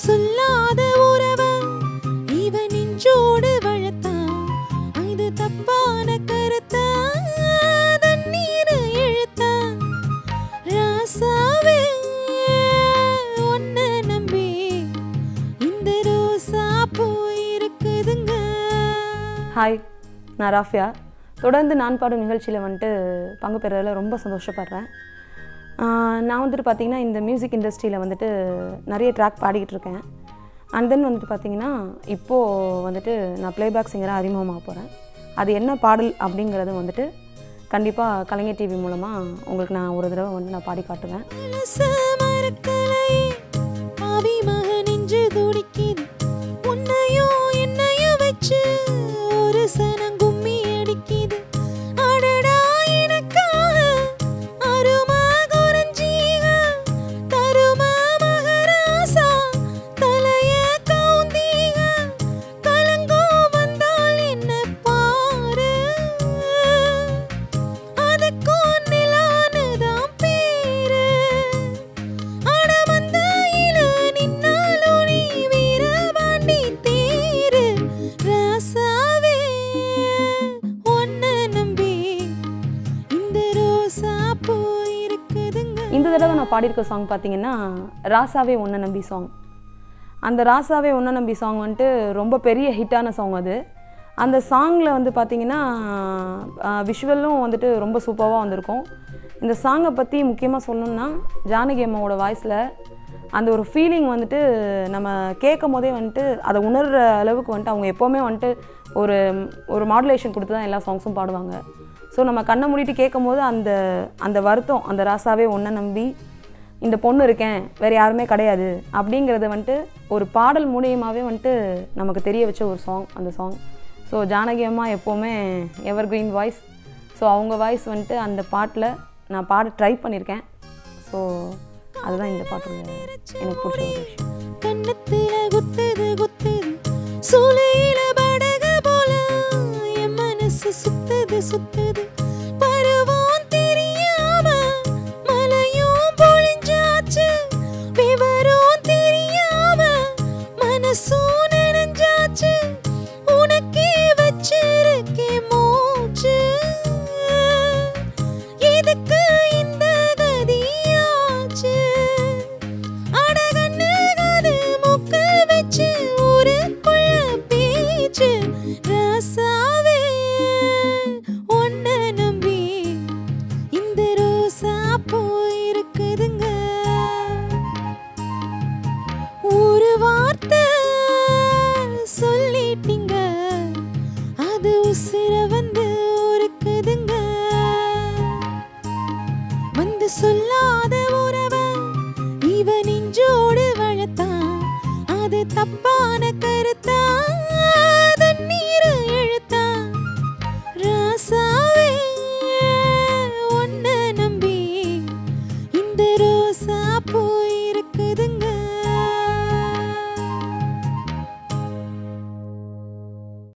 சொல்லாத உறவ இவன் நெஞ்சோடு வளர்த்தான். இது தப்பான கருத்தா தண்ணீர் இழுத்தான். ராசாவே உன்னை நம்பி இந்த ரோசா பூ இருக்குதுங்க. ஹாய், நான் ராஃபியா. தொடர்ந்து நான் பாடும் நிகழ்ச்சியில் வந்துட்டு பங்கு பெறதில் ரொம்ப சந்தோஷப்படுறேன். நான் வந்துட்டு பார்த்திங்கன்னா இந்த மியூசிக் இண்டஸ்ட்ரியில் வந்துட்டு நிறைய ட்ராக் பாடிக்கிட்டு இருக்கேன். அண்ட் தென் வந்துட்டு பார்த்திங்கன்னா இப்போது வந்துட்டு நான் ப்ளேபேக் சிங்கராக அறிமுகமாக போகிறேன். அது என்ன பாடல் அப்படிங்கிறது வந்துட்டு கண்டிப்பாக கலைஞர் டிவி மூலமாக உங்களுக்கு நான் ஒரு தடவை வந்து நான் பாடி காட்டுவேன். இந்த தடவை நான் பாடியிருக்க சாங் பார்த்தீங்கன்னா ராசாவே உன்னை நம்பி சாங். அந்த ராசாவே உன்னை நம்பி சாங் வந்துட்டு ரொம்ப பெரிய ஹிட்டான சாங் அது. அந்த சாங்கில் வந்து பார்த்திங்கன்னா விஷுவலும் வந்துட்டு ரொம்ப சூப்பராக வந்திருக்கும். இந்த சாங்கை பற்றி முக்கியமாக சொல்லணுன்னா ஜானகி அம்மாவோட வாய்ஸில் அந்த ஒரு ஃபீலிங் வந்துட்டு நம்ம கேட்கும் போதே வந்துட்டு அதை உணர்கிற அளவுக்கு வந்துட்டு அவங்க எப்போவுமே வந்துட்டு ஒரு மாடுலேஷன் கொடுத்து தான் எல்லா சாங்ஸும் பாடுவாங்க. ஸோ நம்ம கண்ணை மூடிட்டு கேட்கும் போது அந்த வருத்தம், அந்த ராசாவே ஒன்றை நம்பி இந்த பொண்ணு இருக்கேன், வேறு யாருமே கிடையாது அப்படிங்கிறத வந்துட்டு ஒரு பாடல் மூலியமாகவே வந்துட்டு நமக்கு தெரிய வச்ச ஒரு சாங் அந்த சாங். ஸோ ஜானகி அம்மா எப்போவுமே எவர் கிரீன் வாய்ஸ். ஸோ அவங்க வாய்ஸ் வந்துட்டு அந்த பாட்டில் நான் பாட ட்ரை பண்ணியிருக்கேன். ஸோ அதுதான் இந்த பாட்டு எனக்கு பிடிச்ச ஒரு விஷயம். கண்ணத்தில் குத்துது குத்துது சூளையில படக போல என் மனசு சுத்துது சுத்துது பருவம் தெரியாம மலையும் பொழிஞ்சாச்சு விவரம் தெரியாம மனசும் நெனஞ்சாச்சு உனக்கே வச்சிருக்கே மூச்சு எதுக்கு இந்த கதியாச்சு அடகண்ணு காது முக்க வச்சு ஊருக்குள்ள பேச்சு ராசாவே உன்னை நம்பி இந்த ரோசா பூ இருக்குதுங்க. ஒரு வார்த்தை சொல்லிட்டீங்க அது உசிர வந்து இருக்குதுங்க. வந்து சொல்லாத உறவ இவன் நெஞ்சோடு வளர்த்தான். அது தப்பான கருத்தா